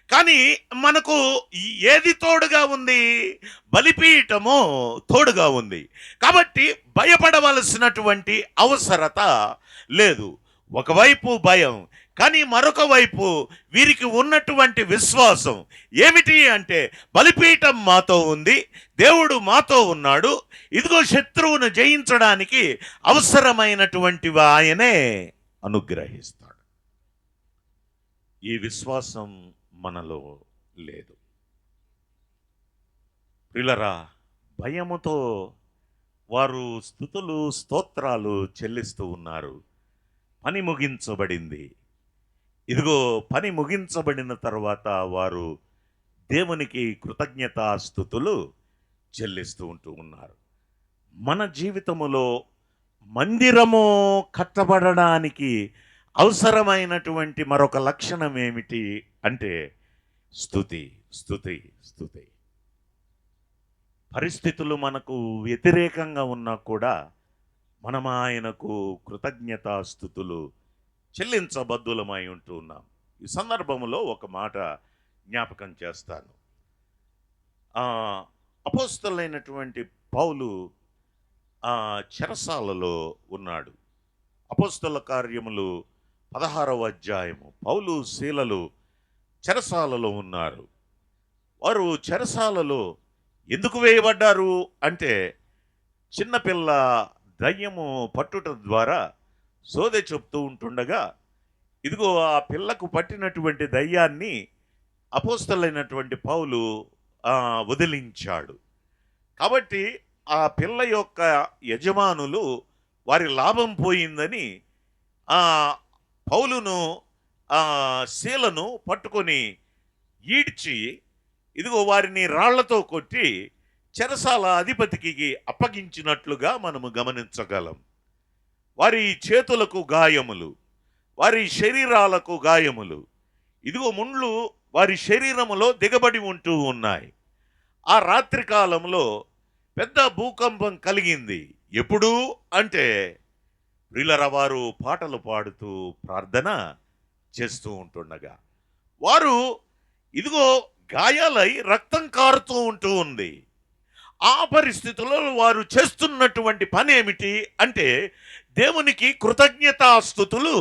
కానీ మనకు ఏది తోడుగా ఉంది? బలిపీఠము తోడుగా ఉంది. కాబట్టి భయపడవలసినటువంటి అవసరత లేదు. ఒకవైపు భయం, కానీ మరొక వైపు వీరికి ఉన్నటువంటి విశ్వాసం ఏమిటి అంటే, బలిపీఠం మాతో ఉంది, దేవుడు మాతో ఉన్నాడు, ఇదిగో శత్రువును జయించడానికి అవసరమైనటువంటివి ఆయనే అనుగ్రహిస్తాడు. ఈ విశ్వాసం మనలో లేదు. ప్రియులారా, భయముతో వారు స్తుతులు స్తోత్రాలు చెల్లిస్తూ ఉన్నారు. పని ముగించబడింది. ఇదిగో పని ముగించబడిన తర్వాత వారు దేవునికి కృతజ్ఞతాస్తుతులు చెల్లిస్తూ ఉంటూ ఉన్నారు. మన జీవితములో మందిరము కట్టబడడానికి అవసరమైనటువంటి మరొక లక్షణం ఏమిటి అంటే స్తుతి, స్తుతి, స్తుతి. పరిస్థితులు మనకు వ్యతిరేకంగా ఉన్నా కూడా మనం ఆయనకు కృతజ్ఞతాస్తుతులు చెల్లించబద్దులమై ఉంటూ ఉన్నాం. ఈ సందర్భంలో ఒక మాట జ్ఞాపకం చేస్తాను. అపోస్తలుడైనటువంటి పౌలు చెరసాలలో ఉన్నాడు. అపోస్తల కార్యములు 16వ అధ్యాయము. పౌలు శీలలు చెరసాలలో ఉన్నారు. వారు చెరసాలలో ఎందుకు వేయబడ్డారు అంటే, చిన్నపిల్ల దయ్యము పట్టుట ద్వారా సోదె చెప్తూ ఉంటుండగా, ఇదిగో ఆ పిల్లకు పట్టినటువంటి దయ్యాన్ని అపోస్తలైనటువంటి పౌలు వదిలించాడు. కాబట్టి ఆ పిల్ల యొక్క యజమానులు వారి లాభం పోయిందని ఆ పౌలును శీలను పట్టుకొని ఈడ్చి, ఇదిగో వారిని రాళ్లతో కొట్టి చెరసాల అధిపతికి అప్పగించినట్లుగా మనము గమనించగలం. వారి చేతులకు గాయములు, వారి శరీరాలకు గాయములు, ఇదిగో ముండ్లు వారి శరీరములో దిగబడి ఉంటూ ఉన్నాయి. ఆ రాత్రి కాలంలో పెద్ద భూకంపం కలిగింది. ఎప్పుడు అంటే ప్రియులారా, వారు పాటలు పాడుతూ ప్రార్థన చేస్తూ ఉంటుండగా, వారు ఇదిగో గాయాలై రక్తం కారుతూ ఉంటూ ఉంది. ఆ పరిస్థితుల్లో వారు చేస్తున్నటువంటి పని ఏమిటి అంటే దేవునికి కృతజ్ఞతాస్తుతులు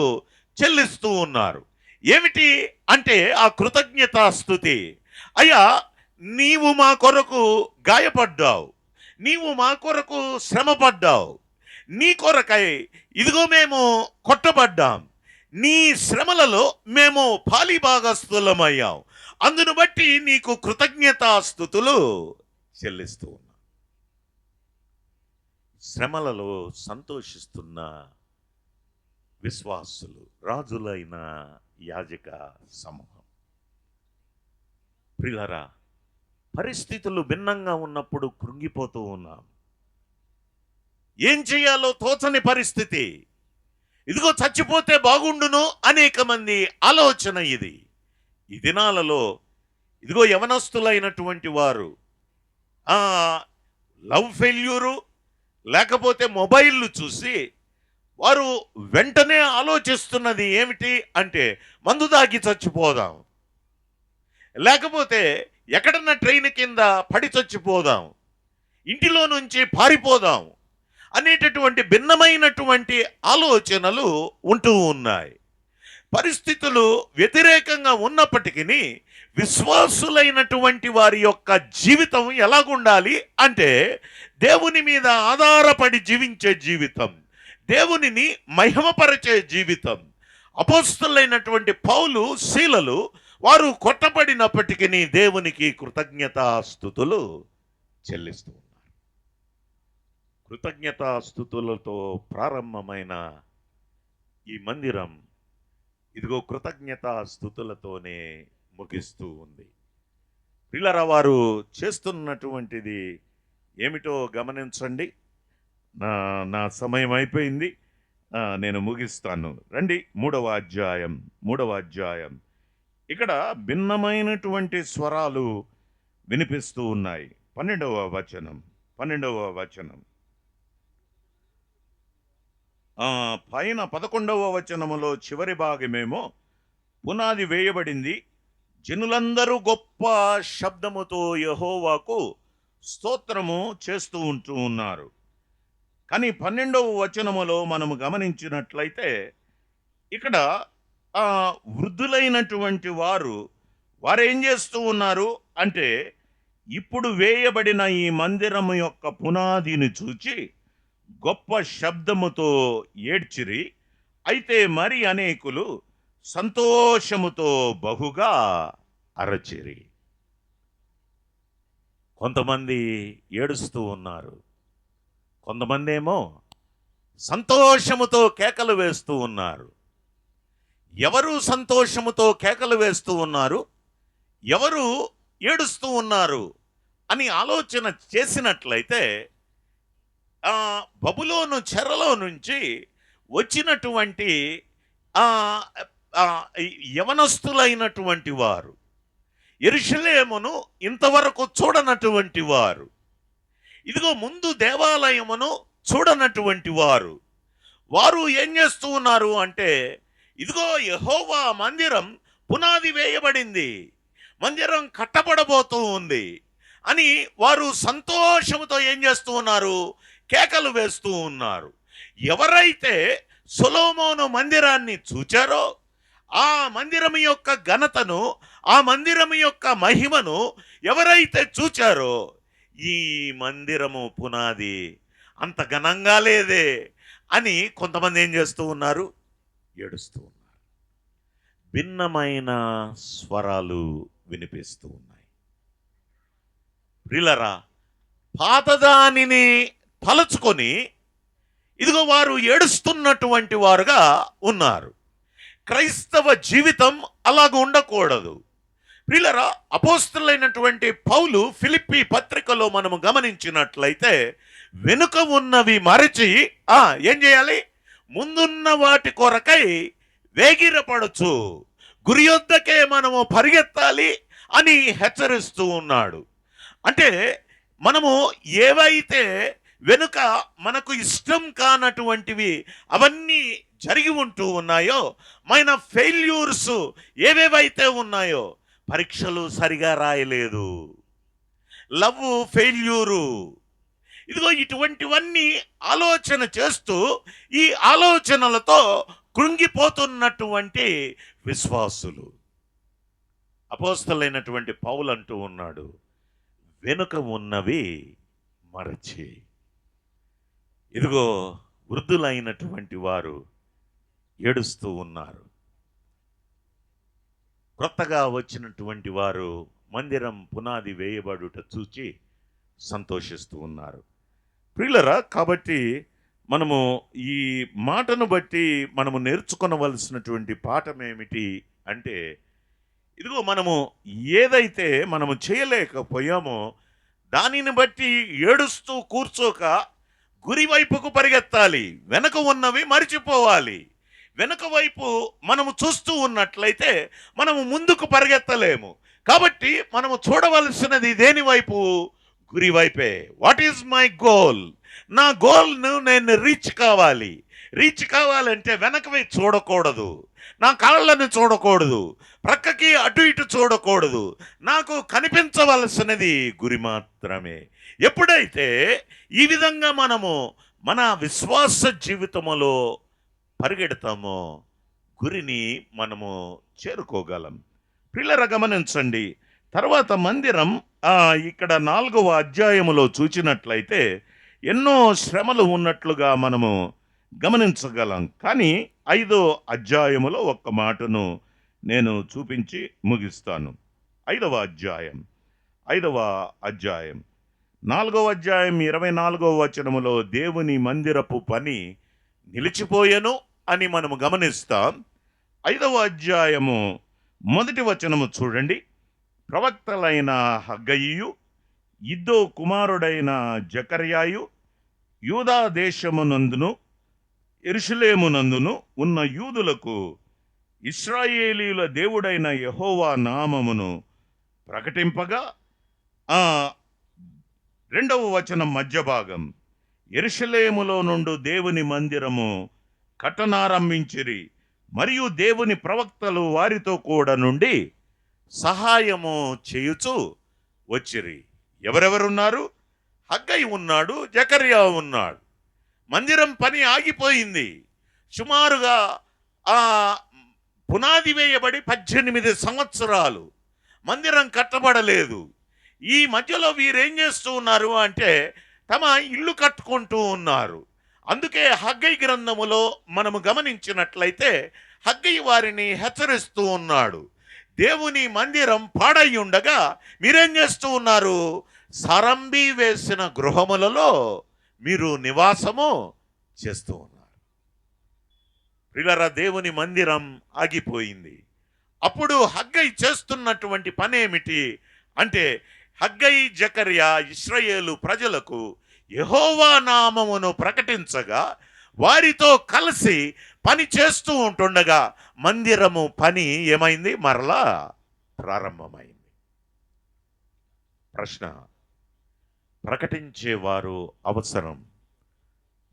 చెల్లిస్తూ ఉన్నారు. ఏమిటి అంటే ఆ కృతజ్ఞతాస్తుతి, అయ్యా నీవు మా కొరకు గాయపడ్డావు, నీవు మా కొరకు శ్రమపడ్డావు, నీ కొరకై ఇదిగో మేము కొట్టబడ్డాం, నీ శ్రమలలో మేము పాలిభాగస్థులమయ్యాం, అందును బట్టి నీకు కృతజ్ఞతాస్తుతులు చెల్లిస్తూ ఉన్నాం. శ్రమలలో సంతోషిస్తున్న విశ్వాసులు, రాజులైన యాజక సమూహం. ప్రియులారా, పరిస్థితులు భిన్నంగా ఉన్నప్పుడు కృంగిపోతూ ఉన్నాం. ఏం చేయాలో తోచని పరిస్థితి. ఇదిగో చచ్చిపోతే బాగుండును అనేక మంది ఆలోచన ఇది. ఈ దినాలలో ఇదిగో యవనస్తులైనటువంటి వారు లవ్ ఫెయిల్యూరు లేకపోతే మొబైల్లు చూసి వారు వెంటనే ఆలోచిస్తున్నది ఏమిటి అంటే మందు దాగి చచ్చిపోదాం, లేకపోతే ఎక్కడన్నా ట్రైన్ కింద పడి చచ్చిపోదాం, ఇంటిలో నుంచి పారిపోదాం అనేటటువంటి భిన్నమైనటువంటి ఆలోచనలు ఉంటూ ఉన్నాయి. పరిస్థితులు వ్యతిరేకంగా ఉన్నప్పటికీ విశ్వాసులైనటువంటి వారి యొక్క జీవితం ఎలాగుండాలి అంటే దేవుని మీద ఆధారపడి జీవించే జీవితం, దేవునిని మహిమపరిచే జీవితం. అపోస్తలులైనటువంటి పౌలు శీలలు వారు కొట్టబడినప్పటికీ దేవునికి కృతజ్ఞతాస్తుతులు చెల్లిస్తూ ఉన్నారు. కృతజ్ఞతాస్తుతులతో ప్రారంభమైన ఈ మందిరం ఇదిగో కృతజ్ఞతాస్తుతులతోనే ముగిస్తూ ఉంది. ప్రియులారా, వారు చేస్తున్నటువంటిది ఏమిటో గమనించండి. నా సమయం అయిపోయింది, నేను ముగిస్తాను. రండి, మూడవ అధ్యాయం. ఇక్కడ భిన్నమైనటువంటి స్వరాలు వినిపిస్తూ ఉన్నాయి. 12వ వచనం పైన 11వ వచనములో చివరి భాగమేమో పునాది వేయబడింది, జనులందరూ గొప్ప శబ్దముతో యెహోవాకు స్తోత్రము చేస్తూ ఉన్నారు. కానీ 12వ వచనములో మనము గమనించినట్లయితే ఇక్కడ వృద్ధులైనటువంటి వారేం చేస్తూ ఉన్నారు అంటే ఇప్పుడు వేయబడిన ఈ మందిరము యొక్క పునాదిని చూచి గొప్ప శబ్దముతో ఏడ్చిరి. అయితే మరి అనేకులు సంతోషముతో బహుగా అరచిరి. కొంతమంది ఏడుస్తూ ఉన్నారు, కొంతమంది ఏమో సంతోషముతో కేకలు వేస్తూ ఉన్నారు. ఎవరు సంతోషముతో కేకలు వేస్తూ ఉన్నారు, ఎవరు ఏడుస్తూ ఉన్నారు అని ఆలోచన చేసినట్లయితే బబులోను చెరలో నుంచి వచ్చినటువంటి యవనస్తులైనటువంటి వారు, యెరూషలేమును ఇంతవరకు చూడనటువంటి వారు, ఇదిగో ముందు దేవాలయమును చూడనటువంటి వారు ఏం చేస్తూ ఉన్నారు అంటే ఇదిగో యెహోవా మందిరం పునాది వేయబడింది, మందిరం కట్టబడబోతూ ఉంది అని వారు సంతోషంతో ఏం చేస్తూ ఉన్నారు, కేకలు వేస్తూ ఉన్నారు. ఎవరైతే సొలొమోను మందిరాన్ని చూచారో ఆ మందిరం యొక్క ఘనతను, ఆ మందిరం యొక్క మహిమను ఎవరైతే చూచారో ఈ మందిరము పునాది అంత ఘనంగా లేదే అని కొంతమంది ఏం చేస్తూ ఉన్నారు? ఏడుస్తూ ఉన్నారు. భిన్నమైన స్వరాలు వినిపిస్తూ ఉన్నాయి. ప్రియులారా, పాతదానిని తలుచుకొని ఇదిగో వారు ఏడుస్తున్నటువంటి వారుగా ఉన్నారు. క్రైస్తవ జీవితం అలాగ ఉండకూడదు. ప్రియులారా, అపోస్తలులైనటువంటి పౌలు ఫిలిప్పీ పత్రికలో మనము గమనించినట్లయితే వెనుక ఉన్నవి మరచి ఏం చేయాలి? ముందున్న వాటి కొరకై వేగిరపడచ్చు, గురి యొద్దకే మనము పరిగెత్తాలి అని హెచ్చరిస్తూ ఉన్నాడు. అంటే మనము ఏవైతే వెనుక మనకు ఇష్టం కానటువంటివి అవన్నీ జరిగి ఉంటూ ఉన్నాయో, మన ఫెయిల్యూర్స్ ఏవేవైతే ఉన్నాయో, పరీక్షలు సరిగా రాయలేదు, లవ్ ఫెయిల్యూరు, ఇదిగో ఇటువంటివన్నీ ఆలోచన చేస్తూ ఈ ఆలోచనలతో కృంగిపోతున్నటువంటి విశ్వాసులు. అపోస్తలుడైనటువంటి పౌలు అంటూ ఉన్నాడు, వెనుక ఉన్నవి మరచి. ఇదిగో వృద్ధులైనటువంటి వారు ఏడుస్తూ ఉన్నారు. క్రొత్తగా వచ్చినటువంటి వారు మందిరం పునాది వేయబడుట చూచి సంతోషిస్తూ ఉన్నారు. ప్రియులరా, కాబట్టి మనము ఈ మాటను బట్టి మనము నేర్చుకొనవలసినటువంటి పాఠం ఏమిటి అంటే, ఇదిగో మనము ఏదైతే మనము చేయలేకపోయామో దానిని బట్టి ఏడుస్తూ కూర్చోక గురి వైపుకు పరిగెత్తాలి, వెనక ఉన్నవి మరిచిపోవాలి. వెనుక వైపు మనము చూస్తూ ఉన్నట్లయితే మనము ముందుకు పరిగెత్తలేము. కాబట్టి మనము చూడవలసినది దేని వైపు? గురి వైపే. What is my goal? నా గోల్ను నేను రీచ్ కావాలి. రీచ్ కావాలంటే వెనకవి చూడకూడదు, నా కాళ్ళను చూడకూడదు, ప్రక్కకి అటు ఇటు చూడకూడదు. నాకు కనిపించవలసినది గురి మాత్రమే. ఎప్పుడైతే ఈ విధంగా మనము మన విశ్వాస జీవితములో పరిగెడతామో గురిని మనము చేరుకోగలం. పిల్లర గమనించండి, తర్వాత మందిరం ఇక్కడ 4వ అధ్యాయములో చూచినట్లయితే ఎన్నో శ్రమలు ఉన్నట్లుగా మనము గమనించగలం. కానీ 5వ అధ్యాయములో ఒక్క మాటను నేను చూపించి ముగిస్తాను. 5వ అధ్యాయం 4వ అధ్యాయం 24వ వచనములో దేవుని మందిరపు పని నిలిచిపోయెను అని మనము గమనిస్తాం. 5వ అధ్యాయము 1వ వచనము చూడండి. ప్రవక్తలైన హగ్గయియు, ఇద్దో కుమారుడైన జకర్యాయు యూదా దేశమునందును యెరూషలేమునందును ఉన్న యూదులకు ఇశ్రాయేలీయుల దేవుడైన యెహోవా నామమును ప్రకటింపగా 2వ వచనం మధ్య భాగం, యెరూషలేములో నుండి దేవుని మందిరము కట్టనారంభించిరి, మరియు దేవుని ప్రవక్తలు వారితో కూడా నుండి సహాయము చేయుచు వచ్చిరి. ఎవరెవరున్నారు? హగ్గయి ఉన్నాడు, జకర్యా ఉన్నాడు. మందిరం పని ఆగిపోయింది. సుమారుగా పునాది వేయబడి 18 సంవత్సరాలు మందిరం కట్టబడలేదు. ఈ మధ్యలో వీరేం చేస్తూ ఉన్నారు అంటే తమ ఇల్లు కట్టుకుంటూ ఉన్నారు. అందుకే హగ్గయి గ్రంథములో మనము గమనించినట్లయితే హగ్గయి వారిని హెచ్చరిస్తూ ఉన్నాడు, దేవుని మందిరం పాడై ఉండగా మీరేం చేస్తూ ఉన్నారు? సరంబి వేసిన గృహములలో మీరు నివాసము చేస్తూ ఉన్నారు. ప్రియులారా, దేవుని మందిరం ఆగిపోయింది. అప్పుడు హగ్గయి చేస్తున్నటువంటి పని ఏమిటి అంటే, హగ్గయి జకర్యా ఇశ్రాయేలు ప్రజలకు యెహోవా నామమును ప్రకటించగా వారితో కలిసి పని చేస్తూ ఉంటుండగా మందిరము పని ఏమైంది? మరలా ప్రారంభమైంది. ప్రశ్న, ప్రకటించేవారు అవసరం.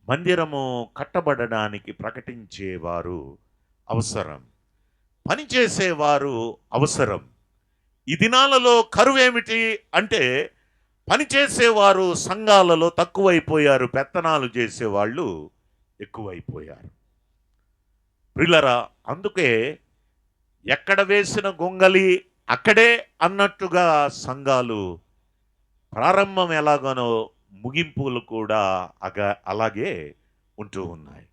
మందిరము కట్టబడడానికి ప్రకటించేవారు అవసరం, పనిచేసేవారు అవసరం. ఈ దినాలలో కరువేమిటి అంటే పనిచేసేవారు సంఘాలలో తక్కువైపోయారు, పెత్తనాలు చేసేవాళ్ళు ఎక్కువైపోయారు. ప్రియులారా, అందుకే ఎక్కడ వేసిన గొంగలి అక్కడే అన్నట్టుగా సంఘాలు ప్రారంభం ఎలాగనో ముగింపులు కూడా అలాగే ఉంటూ ఉన్నాయి.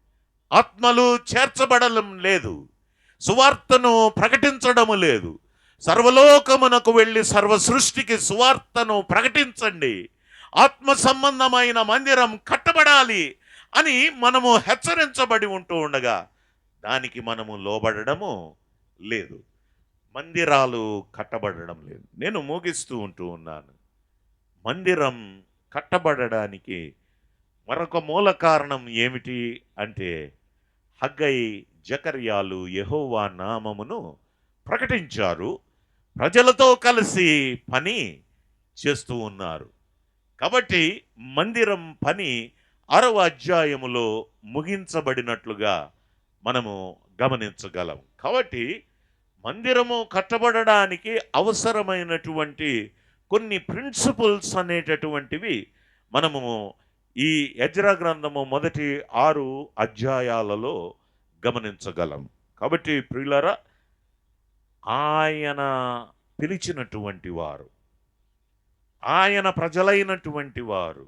ఆత్మలు చేర్చబడడం లేదు, సువార్తను ప్రకటించడము లేదు. సర్వలోకమునకు వెళ్ళి సర్వ సృష్టికి సువార్తను ప్రకటించండి, ఆత్మ సంబంధమైన మందిరం కట్టబడాలి అని మనము హెచ్చరించబడి ఉంటూ ఉండగా దానికి మనము లోబడము లేదు. మందిరాలు కట్టబడడం లేదు. నేను ముగిస్తూ ఉంటూ ఉన్నాను. మందిరం కట్టబడడానికి మరొక మూల కారణం ఏమిటి అంటే, హగ్గై, జకర్యాలు యెహోవా నామమును ప్రకటించారు, ప్రజలతో కలిసి పని చేస్తూ ఉన్నారు. కాబట్టి మందిరం పని 6వ అధ్యాయములో ముగించబడినట్లుగా మనము గమనించగలం. కాబట్టి మందిరము కట్టబడడానికి అవసరమైనటువంటి కొన్ని ప్రిన్సిపల్స్ అనేటటువంటివి మనము ఈ ఎజ్రా గ్రంథము మొదటి 6 అధ్యాయాలలో గమనించగలం. కాబట్టి ప్రియులారా, ఆయన పిలిచినటువంటి వారు, ఆయన ప్రజలైనటువంటి వారు,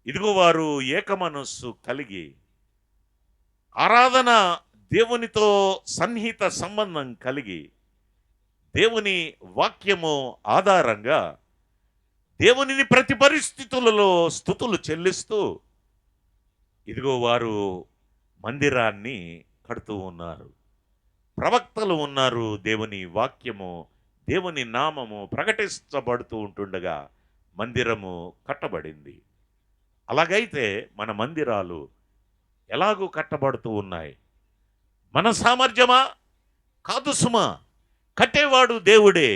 ఇదిగో వారు ఏక మనస్సు కలిగి ఆరాధన, దేవునితో సన్నిహిత సంబంధం కలిగి దేవుని వాక్యము ఆధారంగా దేవునిని ప్రతి పరిస్థితులలో స్తుతులు చెల్లిస్తూ ఇదిగో వారు మందిరాన్ని కడుతూ ఉన్నారు. ప్రవక్తలు ఉన్నారు, దేవుని వాక్యము, దేవుని నామము ప్రకటించబడుతూ ఉంటుండగా మందిరము కట్టబడింది. అలాగైతే మన మందిరాలు ఎలాగూ కట్టబడుతూ ఉన్నాయి? మన సామర్థ్యమా? కాదు సుమా, కట్టేవాడు దేవుడే.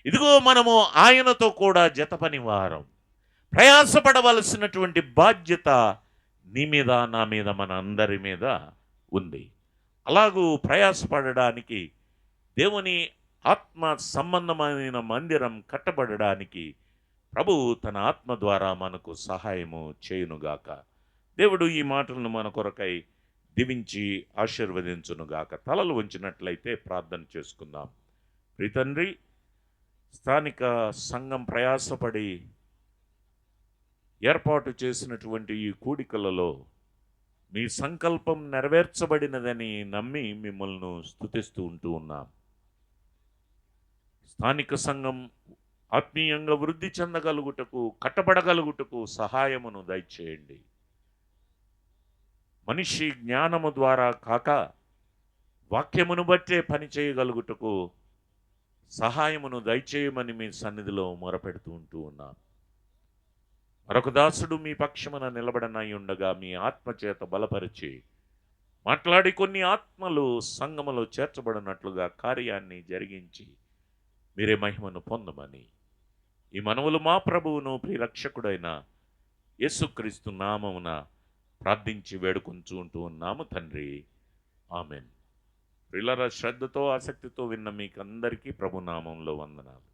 ఇదిగో మనము ఆయనతో కూడా జతపని వారం. ప్రయాసపడవలసినటువంటి బాధ్యత నీ మీద, నా మీద, మన అందరి మీద ఉంది. అలాగూ ప్రయాసపడడానికి, దేవుని ఆత్మ సంబంధమైన మందిరం కట్టబడడానికి ప్రభువు తన ఆత్మ ద్వారా మనకు సహాయము చేయునుగాక. దేవుడు ఈ మాటలను మన కొరకై దీవించి ఆశీర్వదించునుగాక. తలలు ఉంచినట్లయితే ప్రార్థన చేసుకుందాం. ప్రియతండ్రి, స్థానిక సంఘం ప్రయాసపడి ఏర్పాటు చేసినటువంటి ఈ కూడికలలో మీ సంకల్పం నెరవేర్చబడినదని నమ్మి మిమ్మల్ని స్తుతిస్తూ ఉంటూ ఉన్నాం. స్థానిక సంఘం ఆత్మీయంగా వృద్ధి చెందగలుగుటకు, కట్టబడగలుగుటకు సహాయమును దయచేయండి. మనిషి జ్ఞానము ద్వారా కాక వాక్యమును బట్టే పని చేయగలుగుటకు సహాయమును దయచేయమని మీ సన్నిధిలో మొరపెడుతూ ఉంటూ ఉన్నాం. మరొక దాసుడు మీ పక్షమున నిలబడనై ఉండగా మీ ఆత్మచేత బలపరిచి మాట్లాడి కొన్ని ఆత్మలు సంఘములో చేర్చబడినట్లుగా కార్యాన్ని జరిగించి మీరే మహిమను పొందమని ఈ మనవులు మా ప్రభువును ప్రియరక్షకుడైన యేసుక్రీస్తు నామమున ప్రార్థించి వేడుకొంచు ఉంటూ ఉన్నాము తండ్రి. ఆమెన్. ప్రియులారా, శ్రద్ధతో ఆసక్తితో విన్న మీకందరికీ ప్రభు నామంలో వందనాలు.